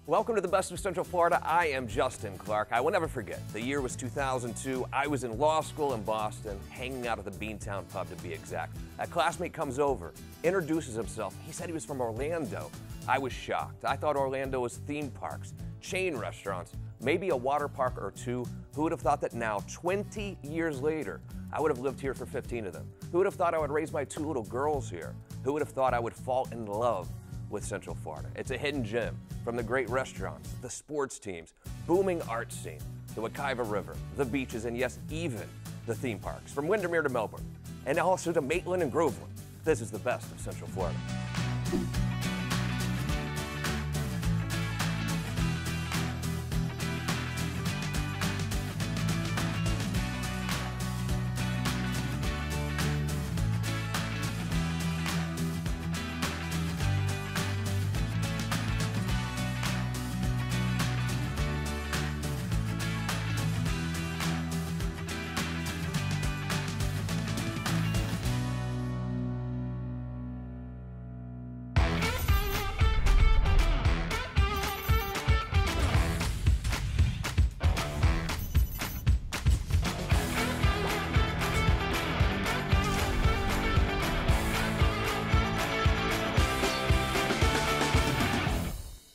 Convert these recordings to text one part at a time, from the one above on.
Welcome to the Best of Central Florida. I am Justin Clark. I will never forget. The year was 2002. I was in law school in Boston, hanging out at the Beantown pub to be exact. A classmate comes over, introduces himself. He said he was from Orlando. I was shocked. I thought Orlando was theme parks, chain restaurants, maybe a water park or two. Who would have thought that now, 20 years later, I would have lived here for 15 of them? Who would have thought I would raise my two little girls here? Who would have thought I would fall in love with Central Florida? It's a hidden gem. From the great restaurants, the sports teams, booming art scene, the Wekiva River, the beaches, and yes, even the theme parks. From Windermere to Melbourne, and also to Maitland and Groveland. This is the best of Central Florida.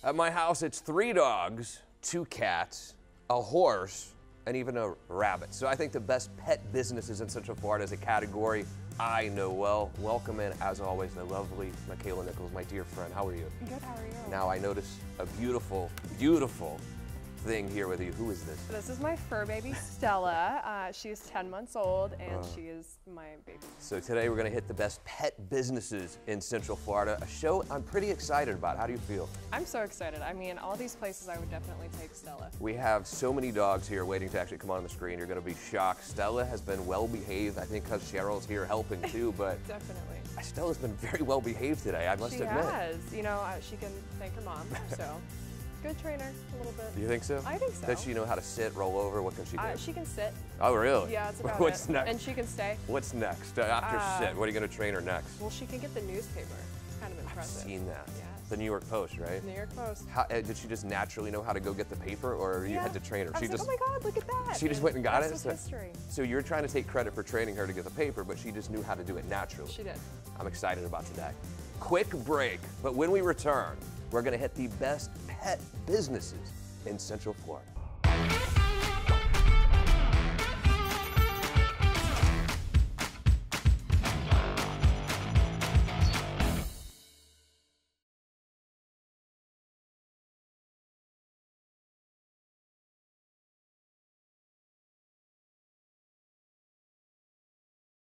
At my house, it's 3 dogs, 2 cats, a horse, and even a rabbit. So I think the best pet businesses in Central Florida is a category I know well. Welcome in, as always, the lovely Michaela Nichols, my dear friend. How are you? Good, how are you? Now I notice a beautiful, beautiful thing here with you. Who is this? This is my fur baby, Stella. She's 10 months old, and she is my baby. So today we're going to hit the best pet businesses in Central Florida, a show I'm pretty excited about. How do you feel? I'm so excited. I mean, all these places I would definitely take Stella. We have so many dogs here waiting to actually come on the screen. You're going to be shocked. Stella has been well behaved, I think because Cheryl's here helping too, but Definitely. Stella's been very well behaved today, I must admit. She has. You know, she can thank her mom, so. Good trainer, a little bit. Do you think so? I think so. Does she know how to sit, roll over? What can she do? She can sit. Oh, really? Yeah, it's about What's it. next? And she can stay. What's next? After sit, what are you going to train her next? Well, she can get the newspaper. It's kind of impressive. I've seen that. Yes. The New York Post, right? New York Post. How, did she just naturally know how to go get the paper, or you had to train her? I was like, oh my God, look at that. She just went and got it? That's history. So you're trying to take credit for training her to get the paper, but she just knew how to do it naturally. She did. I'm excited about today. Quick break, but when we return, we're going to hit the best pet businesses in Central Florida.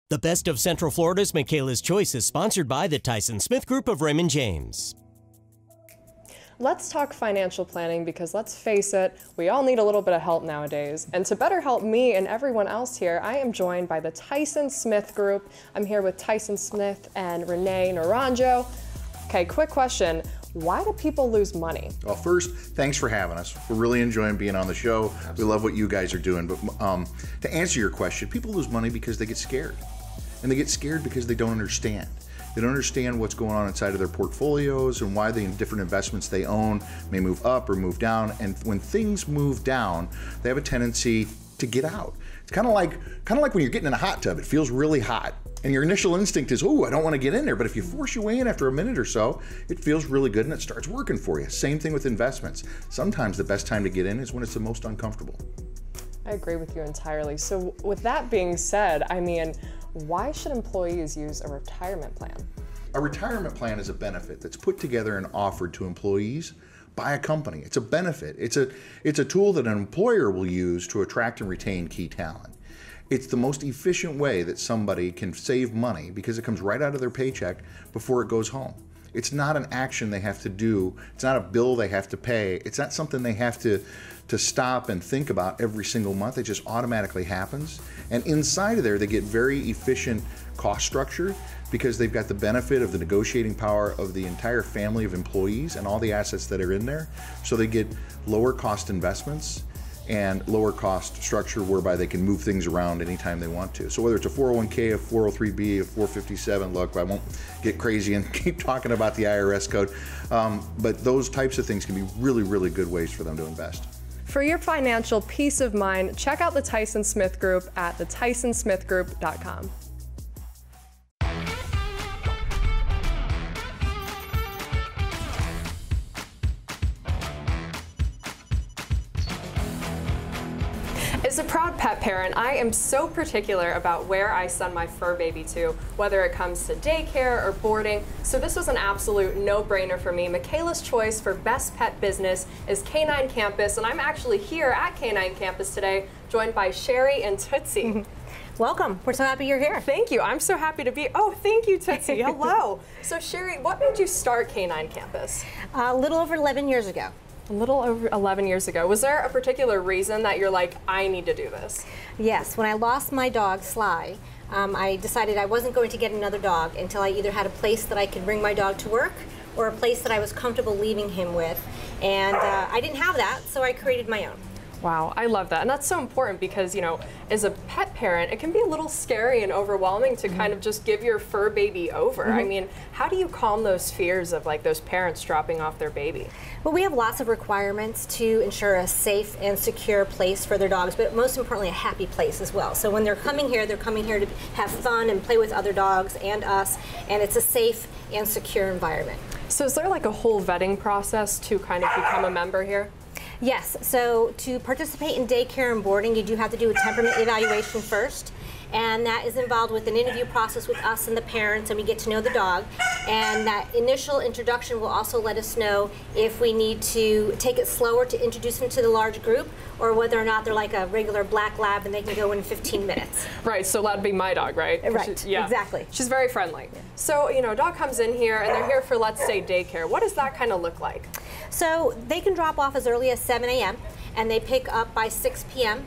The Best of Central Florida's Michaela's Choice is sponsored by the Tyson Smith Group of Raymond James. Let's talk financial planning because let's face it, we all need a little bit of help nowadays. And to better help me and everyone else here, I am joined by the Tyson Smith Group. I'm here with Tyson Smith and Renee Naranjo. Okay, quick question. Why do people lose money? Well, first, thanks for having us. We're really enjoying being on the show. Absolutely. We love what you guys are doing. But to answer your question, people lose money because they get scared. And they get scared because they don't understand. They don't understand what's going on inside of their portfolios and why the different investments they own may move up or move down. And when things move down, they have a tendency to get out. It's kind of like when you're getting in a hot tub. It feels really hot, and your initial instinct is, "Oh, I don't want to get in there." But if you force your way in after a minute or so, it feels really good and it starts working for you. Same thing with investments. Sometimes the best time to get in is when it's the most uncomfortable. I agree with you entirely. So with that being said, I mean, why should employees use a retirement plan? A retirement plan is a benefit that's put together and offered to employees by a company. It's a benefit. It's a tool that an employer will use to attract and retain key talent. It's the most efficient way that somebody can save money because it comes right out of their paycheck before it goes home. It's not an action they have to do. It's not a bill they have to pay. It's not something they have to stop and think about every single month. It just automatically happens. And inside of there, they get very efficient cost structure because they've got the benefit of the negotiating power of the entire family of employees and all the assets that are in there. So they get lower cost investments. and lower cost structure whereby they can move things around anytime they want to. So whether it's a 401k, a 403b, a 457, look, I won't get crazy and keep talking about the IRS code, but those types of things can be really, really good ways for them to invest. For your financial peace of mind, check out the Tyson Smith Group at thetysonsmithgroup.com. As a proud pet parent, I am so particular about where I send my fur baby to, whether it comes to daycare or boarding, so this was an absolute no-brainer for me. Michaela's choice for best pet business is Canine Campus, and I'm actually here at Canine Campus today, joined by Sherry and Tootsie. Welcome. We're so happy you're here. Thank you. I'm so happy to be. Oh, thank you, Tootsie. Hello. So, Sherry, what made you start Canine Campus? A little over 11 years ago. A little over 11 years ago. Was there a particular reason that you're like, I need to do this? Yes. When I lost my dog, Sly, I decided I wasn't going to get another dog until I either had a place that I could bring my dog to work or a place that I was comfortable leaving him with. And I didn't have that, so I created my own. Wow, I love that. And that's so important because, you know, as a pet parent, it can be a little scary and overwhelming to kind of just give your fur baby over. I mean, how do you calm those fears of like those parents dropping off their baby? Well, we have lots of requirements to ensure a safe and secure place for their dogs, but most importantly, a happy place as well. So when they're coming here to have fun and play with other dogs and us, and it's a safe and secure environment. So is there like a whole vetting process to kind of become a member here? Yes, so to participate in daycare and boarding, you do have to do a temperament evaluation first, and that is involved with an interview process with us and the parents, and we get to know the dog. And that initial introduction will also let us know if we need to take it slower to introduce them to the large group, or whether or not they're like a regular black lab and they can go in 15 minutes. Right, so that'd be my dog, right? Right, Yeah. exactly. She's very friendly. Yeah. So, you know, a dog comes in here and they're here for, let's say, daycare. What does that kind of look like? So they can drop off as early as 7 a.m. and they pick up by 6 p.m.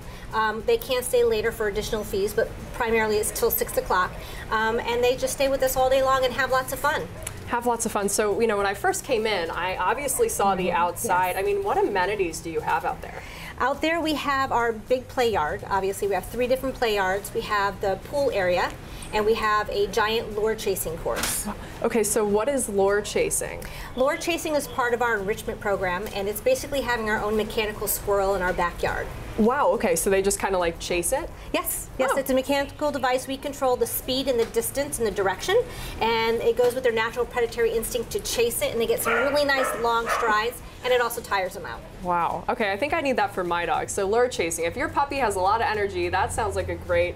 They can't stay later for additional fees, but primarily it's till 6 o'clock. And they just stay with us all day long and have lots of fun. Have lots of fun. So, you know, when I first came in, I obviously saw the outside. Yes. I mean, what amenities do you have out there? Out there we have our big play yard. Obviously we have 3 different play yards. We have the pool area, and we have a giant lure chasing course. Okay, so what is lure chasing? Lure chasing is part of our enrichment program, and it's basically having our own mechanical squirrel in our backyard. Wow, okay, so they just kind of like chase it? Yes, yes, Oh. It's a mechanical device. We control the speed and the distance and the direction, and it goes with their natural predatory instinct to chase it, and they get some really nice long strides, and it also tires them out. Wow, okay, I think I need that for my dog. So lure chasing, if your puppy has a lot of energy, that sounds like a great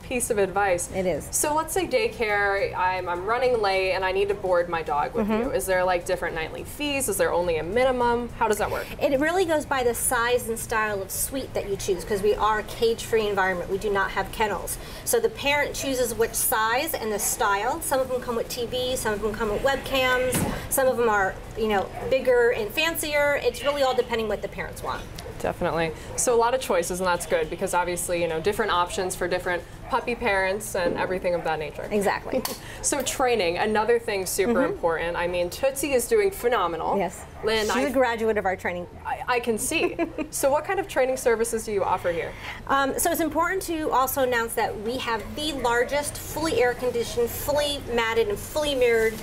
piece of advice. It is. So let's say daycare, I'm running late and I need to board my dog with you. Is there like different nightly fees? Is there only a minimum? How does that work? It really goes by the size and style of suite that you choose, because we are a cage-free environment. We do not have kennels. So the parent chooses which size and the style. Some of them come with TV, some of them come with webcams, some of them are, you know, bigger and fancier. It's really all depending what the parents want. Definitely. So a lot of choices, and that's good because obviously, you know, different options for different puppy parents and everything of that nature. Exactly. So training, another thing super important. I mean, Tootsie is doing phenomenal. Yes. Lynn, she's a graduate of our training. I can see. So what kind of training services do you offer here? So it's important to also announce that we have the largest fully air-conditioned, fully matted, and fully mirrored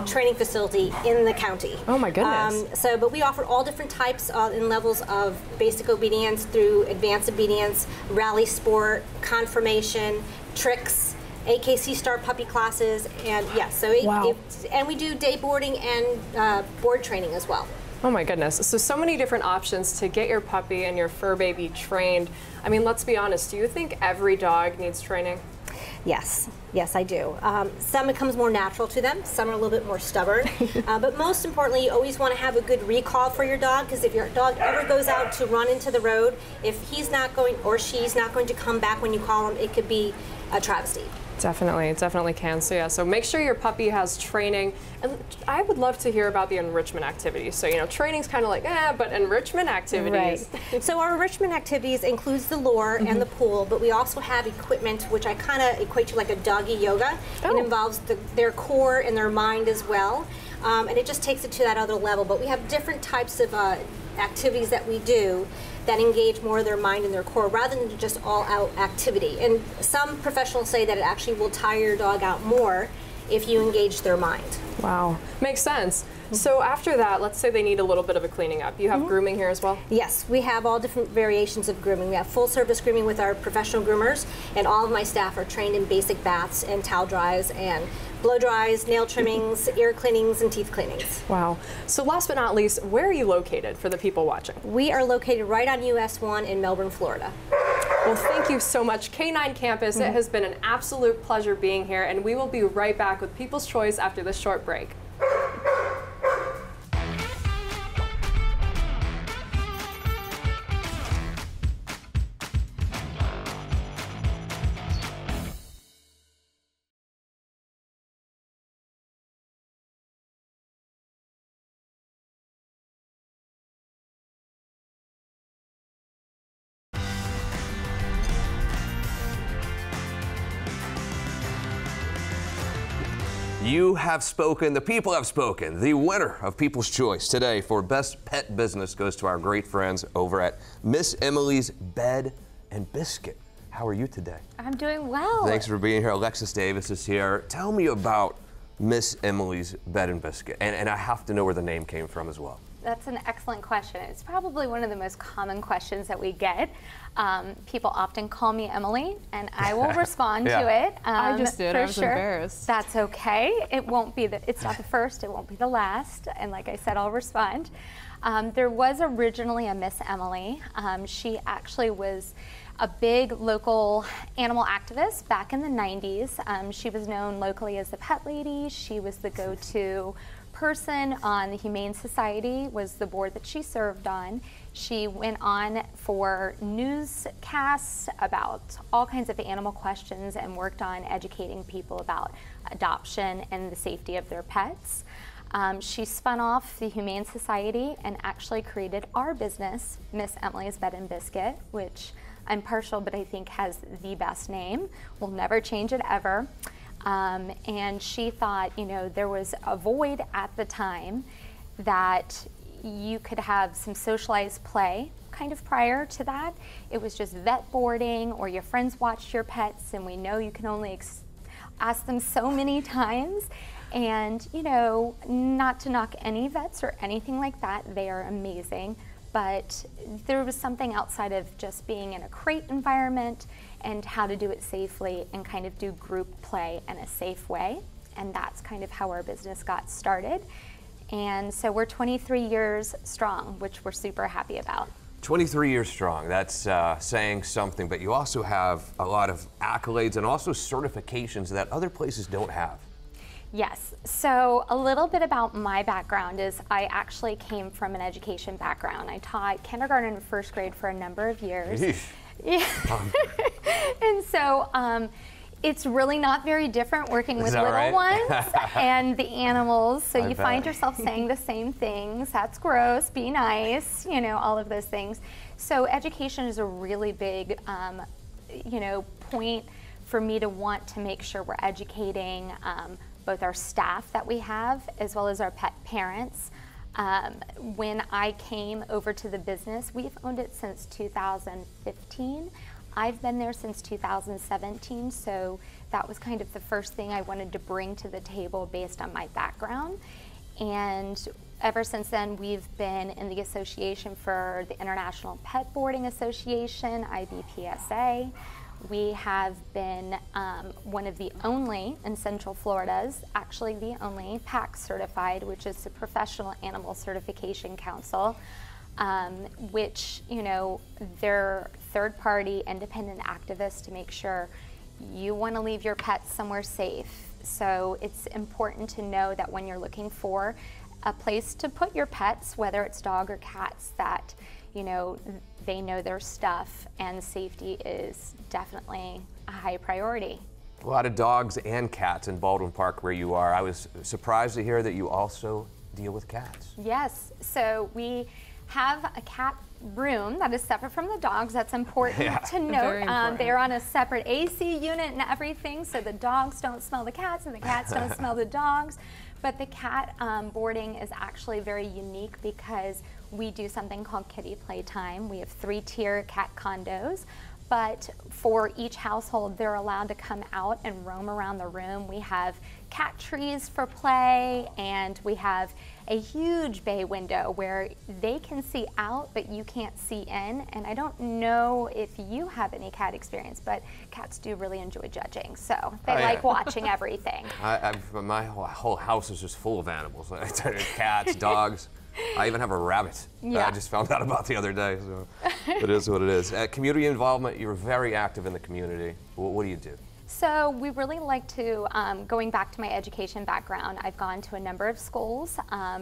training facility in the county. Oh my goodness. But we offer all different types and levels of basic obedience through advanced obedience, rally sport, confirmation, tricks, AKC Star puppy classes, and yes, so and we do day boarding and board training as well. Oh my goodness. So many different options to get your puppy and your fur baby trained. I mean, let's be honest, do you think every dog needs training? Yes, yes, I do. Some it comes more natural to them, some are a little bit more stubborn. But most importantly, you always want to have a good recall for your dog, because if your dog ever goes out to run into the road, if he's not going or she's not going to come back when you call him, it could be a travesty. Definitely, it definitely can. So yeah, so make sure your puppy has training. And I would love to hear about the enrichment activities. So, you know, training's kind of like, but enrichment activities. Right. So our enrichment activities includes the lure and the pool, but we also have equipment which I kind of equate to like a doggy yoga. Oh. It involves their core and their mind as well. And it just takes it to that other level. But we have different types of activities that we do that engage more of their mind and their core rather than just all-out activity. And some professionals say that it actually will tire your dog out more if you engage their mind. Wow, makes sense. So after that, let's say they need a little bit of a cleaning up. You have grooming here as well? Yes, we have all different variations of grooming. We have full service grooming with our professional groomers, and all of my staff are trained in basic baths and towel dries and blow dries, nail trimmings, ear cleanings, and teeth cleanings. Wow. So last but not least, where are you located for the people watching? We are located right on US 1 in Melbourne, Florida. Well, thank you so much, K9 Campus. It has been an absolute pleasure being here, and we will be right back with People's Choice after this short break. You have spoken, the people have spoken. The winner of People's Choice today for Best Pet Business goes to our great friends over at Miss Emily's Bed and Biscuit. How are you today? I'm doing well. Thanks for being here. Alexis Davis is here. Tell me about Miss Emily's Bed and Biscuit. And I have to know where the name came from as well. That's an excellent question. It's probably one of the most common questions that we get. People often call me Emily, and I will respond to it. I just did. I was embarrassed. That's okay. It won't be it's not the first. It won't be the last. And like I said, I'll respond. There was originally a Miss Emily. She actually was a big local animal activist back in the 90s. She was known locally as the Pet Lady. She was the go-to person on the Humane Society, was the board that she served on. She went on for newscasts about all kinds of animal questions and worked on educating people about adoption and the safety of their pets. She spun off the Humane Society and actually created our business, Miss Emily's Bed and Biscuit, which I'm partial, but I think has the best name. We'll never change it ever. And she thought, you know, there was a void at the time that you could have some socialized play kind of prior to that. It was just vet boarding, or your friends watched your pets, and we know you can only ask them so many times. And, you know, not to knock any vets or anything like that, they are amazing. But there was something outside of just being in a crate environment and how to do it safely and kind of do group play in a safe way. And that's kind of how our business got started. And so we're 23 years strong, which we're super happy about. 23 years strong, that's saying something, but you also have a lot of accolades and also certifications that other places don't have. Yes, so a little bit about my background is I actually came from an education background. I taught kindergarten and first grade for a number of years. Yeah. And so it's really not very different working with little ones and the animals. So you find yourself saying the same things. That's gross, be nice, you know, all of those things. So education is a really big, you know, point for me to want to make sure we're educating both our staff that we have as well as our pet parents. When I came over to the business, we've owned it since 2015. I've been there since 2017, so that was kind of the first thing I wanted to bring to the table based on my background. And ever since then, we've been in the association for the International Pet Boarding Association, IBPSA. We have been one of the only in Central Florida's, actually the only PAC certified, which is the Professional Animal Certification Council, which, you know, they're third-party independent activists to make sure you want to leave your pets somewhere safe. So it's important to know that when you're looking for a place to put your pets, whether it's dog or cats, that, you know, they know their stuff, and safety is definitely a high priority. A lot of dogs and cats in Baldwin Park where you are. I was surprised to hear that you also deal with cats. Yes, so we have a cat room that is separate from the dogs. That's important to note. They're on a separate AC unit and everything, so the dogs don't smell the cats and the cats don't smell the dogs. But the cat boarding is actually very unique because we do something called kitty playtime. We have 3-tier cat condos, but for each household, they're allowed to come out and roam around the room. We have cat trees for play, and we have a huge bay window where they can see out, but you can't see in. And I don't know if you have any cat experience, but cats do really enjoy judging, so they like watching everything. My whole house is just full of animals. Cats, dogs. I even have a rabbit that I just found out about the other day, so it is what it is. Community involvement, you're very active in the community. What do you do? So we really like to, going back to my education background, I've gone to a number of schools,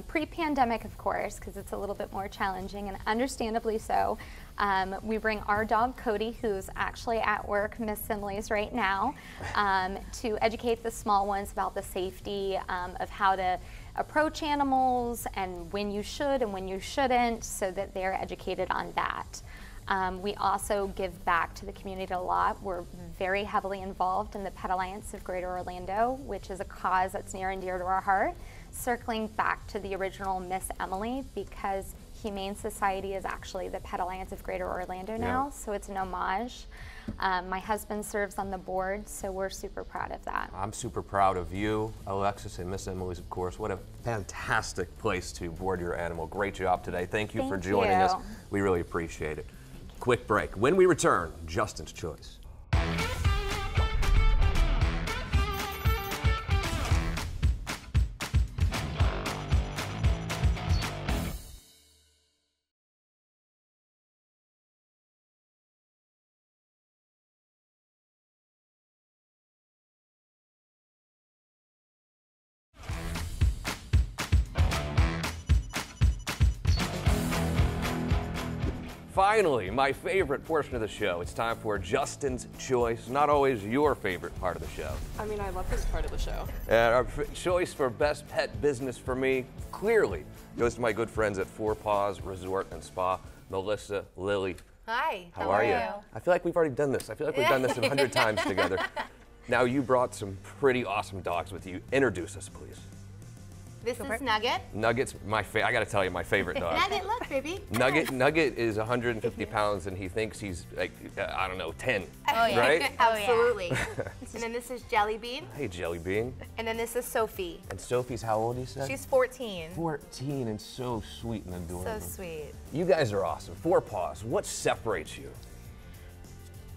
pre-pandemic of course, because it's a little bit more challenging, and understandably so. We bring our dog Cody, who's actually at work, Miss Simley's right now, to educate the small ones about the safety of how to approach animals and when you should and when you shouldn't, so that they're educated on that. We also give back to the community a lot. We're very heavily involved in the Pet Alliance of Greater Orlando, which is a cause that's near and dear to our heart. Circling back to the original Miss Emily, because Humane Society is actually the Pet Alliance of Greater Orlando now, so it's an homage. My husband serves on the board, so we're super proud of that. I'm super proud of you, Alexis, and Miss Emily's, of course. What a fantastic place to board your animal. Great job today. Thank you for joining us. We really appreciate it. Quick break. When we return, Justin's Choice. Finally, my favorite portion of the show. It's time for Justin's Choice. Not always your favorite part of the show. I mean, I love this part of the show. And our choice for best pet business for me, clearly, goes to my good friends at Four Paws Resort and Spa, Melissa, Lily. Hi. How are you? I feel like we've already done this. I feel like we've done this 100 times together. Now, you brought some pretty awesome dogs with you. Introduce us, please. This is Nugget. Nugget's I gotta tell you, my favorite dog. Nugget, look, baby. Nugget is 150 pounds and he thinks he's like, I don't know, 10. Oh, yeah. Right? Absolutely. And then this is Jelly Bean. Hey, Jelly Bean. And then this is Sophie. And Sophie's how old, you said? She's 14. 14 and so sweet and adorable. So sweet. You guys are awesome. Four Paws, what separates you?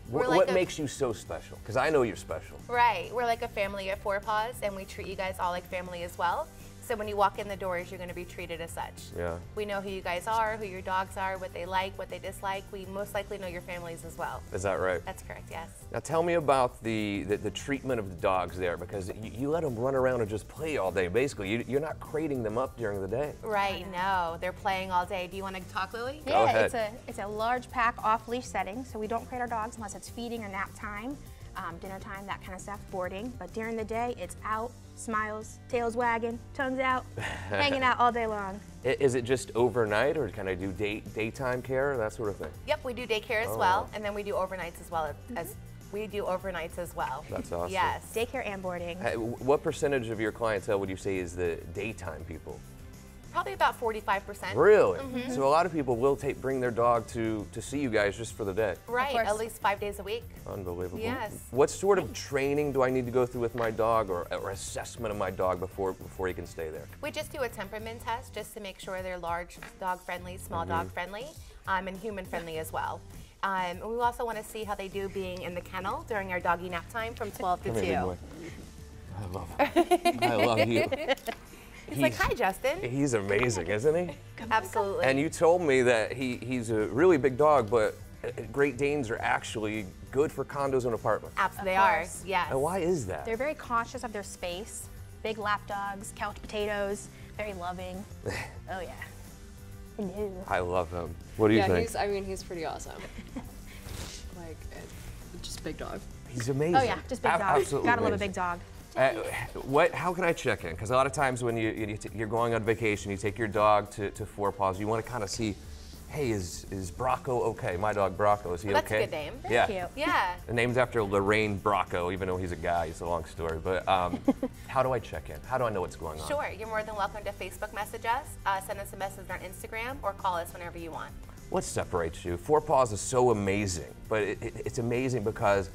What makes you so special? Because I know you're special. Right. We're like a family at Four Paws, and we treat you guys all like family as well. So when you walk in the doors, you're going to be treated as such. Yeah. We know who you guys are, who your dogs are, what they like, what they dislike. We most likely know your families as well. Is that right? That's correct, yes. Now tell me about the treatment of the dogs there, because you let them run around and just play all day. Basically, you're not crating them up during the day. Right, no. They're playing all day. Do you want to talk, Lily? Go ahead. It's a large pack off-leash setting, so we don't crate our dogs unless it's feeding or nap time, dinner time, that kind of stuff, boarding. But during the day, it's out, smiles, tails wagging, tongues out, hanging out all day long. Is it just overnight, or can I do daytime care, that sort of thing? Yep, we do daycare as well, and then we do overnights as well. That's awesome. Yes. Daycare and boarding. What percentage of your clientele would you say is the daytime people? Probably about 45%. Really? Mm-hmm. So a lot of people will bring their dog to see you guys just for the day. Right, at least 5 days a week. Unbelievable. Yes. What sort of training do I need to go through with my dog, or assessment of my dog before he can stay there? We just do a temperament test just to make sure they're large dog friendly, small dog friendly, and human friendly as well. We also want to see how they do being in the kennel during our doggy nap time from 12 to 2. I love him. I love you. He's like, hi, Justin. He's amazing, isn't he? Absolutely. And you told me that he's a really big dog, but Great Danes are actually good for condos and apartments. Absolutely, they are, yes. And why is that? They're very cautious of their space. Big lap dogs, couch potatoes, very loving. Oh, yeah. Hello. I love him. What do you think? He's pretty awesome. Just big dog. He's amazing. Oh, yeah, just big dog. Absolutely Gotta love a amazing. big dog. How can I check in? Because a lot of times when you're going on vacation, you take your dog to Four Paws, you want to kind of see, hey, is Brocco okay? My dog Brocco, is he That's okay? a good name. Yeah. Cute. Yeah. The name's after Lorraine Brocco, even though he's a guy. It's a long story. But how do I check in? How do I know what's going on? Sure. You're more than welcome to Facebook message us, send us a message on Instagram, or call us whenever you want. What separates you? Four Paws is so amazing, but it's amazing because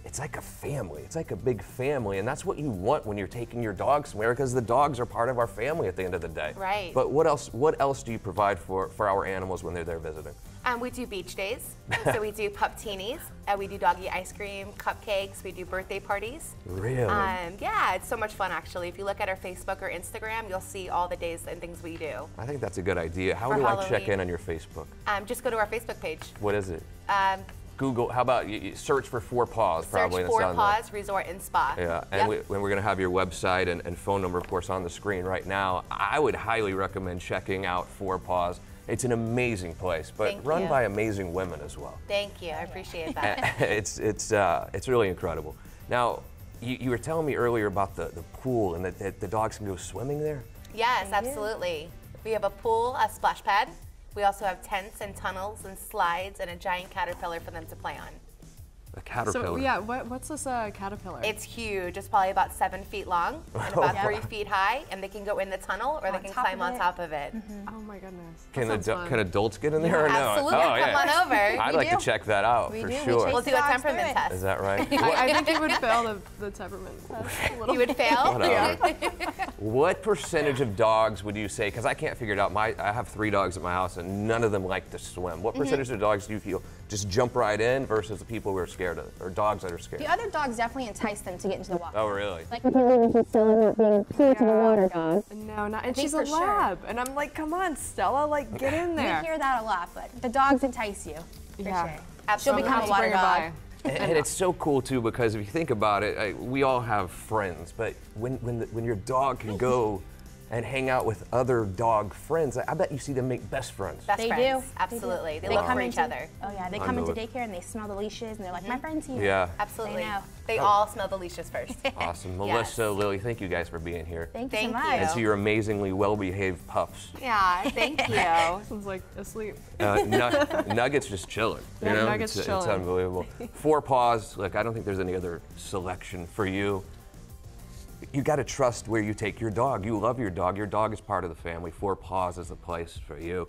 it's like a family. It's like a big family, and that's what you want when you're taking your dog somewhere, because the dogs are part of our family at the end of the day. Right. But what else do you provide for our animals when they're there visiting? We do beach days, so we do pup teenies, we do doggy ice cream, cupcakes, we do birthday parties. Really? Yeah, it's so much fun actually. If you look at our Facebook or Instagram, you'll see all the days and things we do. I think that's a good idea. How For do I check Halloween. in on your Facebook? Just go to our Facebook page. What is it? Google, how about you search for Four Paws probably. Search Four Paws Resort and Spa. Yeah, and when we're going to have your website and phone number, of course, on the screen right now. I would highly recommend checking out Four Paws. It's an amazing place, but run by amazing women as well. Thank you, I appreciate that. It's really incredible. Now, you were telling me earlier about the pool and that the dogs can go swimming there? Yes, absolutely. We have a pool, a splash pad. We also have tents and tunnels and slides and a giant caterpillar for them to play on. A caterpillar? So yeah, what's this caterpillar? It's huge. It's probably about 7 feet long and about 3 feet high, and they can go in the tunnel or they can climb on top of it. Oh my goodness. Can adults get in there or no? Absolutely, Oh, yeah. come on over. I'd like to check that out for sure. We'll do a temperament test. Is that right? I think he would fail the temperament test a little. You would fail? What percentage of dogs would you say, because I can't figure it out, I have 3 dogs at my house and none of them like to swim. What percentage of dogs do you feel just jump right in versus the people who are scared of it, or dogs that are scared? The other dogs definitely entice them to get into the water. Oh, really? Like leaving Stella not being true to the water dog. No, not, and think she's a for sure. lab. And I'm like, come on, Stella, like, get in there. We hear that a lot, but the dogs entice you. For sure. Absolutely. She'll become a water dog. And it's so cool too, because if you think about it, we all have friends, but when your dog can go and hang out with other dog friends, I bet you see them make best friends. Best They friends. do. Absolutely. They They look come for each into- other. Oh yeah, they come into daycare and they smell the leashes and they're like, my friend's here. Yeah. Absolutely. They know. They all smell the leashes first. Awesome. Melissa, Lily, thank you guys for being here. Thank you Thank so you. much. And to your amazingly well-behaved pups. Yeah, thank you. Sounds like asleep. Nugget's just chilling. You Yeah, know? Nugget's it's chilling. unbelievable. Four Paws, look, I don't think there's any other selection for you. You got to trust where you take your dog. You love your dog. Your dog is part of the family. Four Paws is the place for you.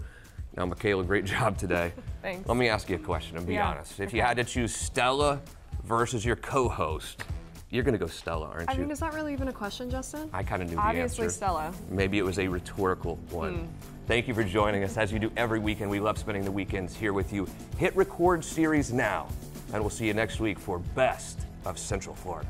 Now, Michaela, great job today. Thanks. Let me ask you a question and be honest. If you had to choose Stella versus your co-host, you're going to go Stella, aren't you? I mean, is that really even a question, Justin? I kind of knew the Obviously, answer. Stella. Maybe it was a rhetorical one. Thank you for joining us as you do every weekend. We love spending the weekends here with you. Hit record series now, and we'll see you next week for Best of Central Florida.